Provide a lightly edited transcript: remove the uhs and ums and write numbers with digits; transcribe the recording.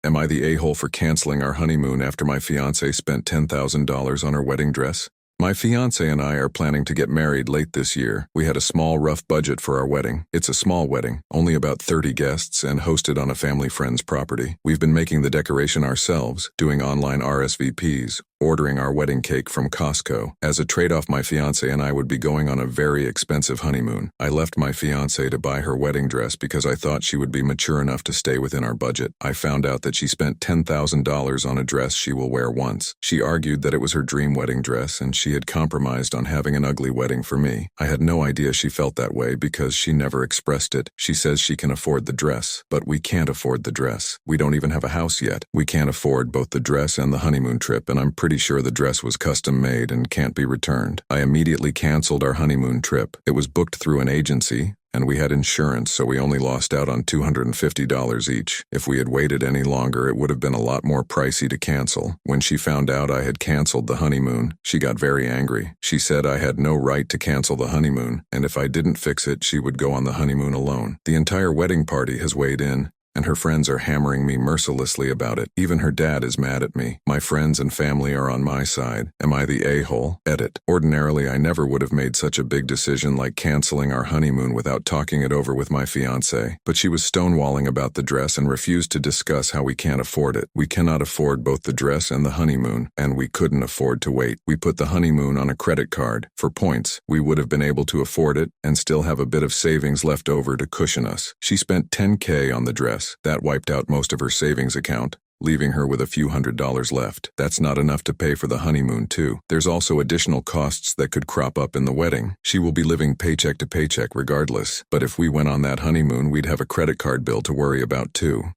Am I the a-hole for canceling our honeymoon after my fiancé spent $10,000 on her wedding dress? My fiancé and I are planning to get married late this year. We had a small, rough budget for our wedding. It's a small wedding, only about 30 guests, and hosted on a family friend's property. We've been making the decoration ourselves, doing online RSVPs, ordering our wedding cake from Costco. As a trade-off, my fiancé and I would be going on a very expensive honeymoon. I left my fiancé to buy her wedding dress because I thought she would be mature enough to stay within our budget. I found out that she spent $10,000 on a dress she will wear once. She argued that it was her dream wedding dress and she had compromised on having an ugly wedding for me. I had no idea she felt that way because she never expressed it. She says she can afford the dress, but we can't afford the dress. We don't even have a house yet. We can't afford both the dress and the honeymoon trip, and I'm pretty sure the dress was custom made and can't be returned. I immediately canceled our honeymoon trip. It was booked through an agency, and we had insurance, so we only lost out on $250 each. If we had waited any longer, it would have been a lot more pricey to cancel. When she found out I had canceled the honeymoon, she got very angry. She said I had no right to cancel the honeymoon, and if I didn't fix it, she would go on the honeymoon alone. The entire wedding party has weighed in, and her friends are hammering me mercilessly about it. Even her dad is mad at me. My friends and family are on my side. Am I the a-hole? Edit. Ordinarily, I never would have made such a big decision like canceling our honeymoon without talking it over with my fiancé. But she was stonewalling about the dress and refused to discuss how we can't afford it. We cannot afford both the dress and the honeymoon, and we couldn't afford to wait. We put the honeymoon on a credit card. For points, we would have been able to afford it and still have a bit of savings left over to cushion us. She spent $10K on the dress. That wiped out most of her savings account, leaving her with a few $100s left. That's not enough to pay for the honeymoon, too. There's also additional costs that could crop up in the wedding. She will be living paycheck to paycheck regardless, but if we went on that honeymoon, we'd have a credit card bill to worry about, too.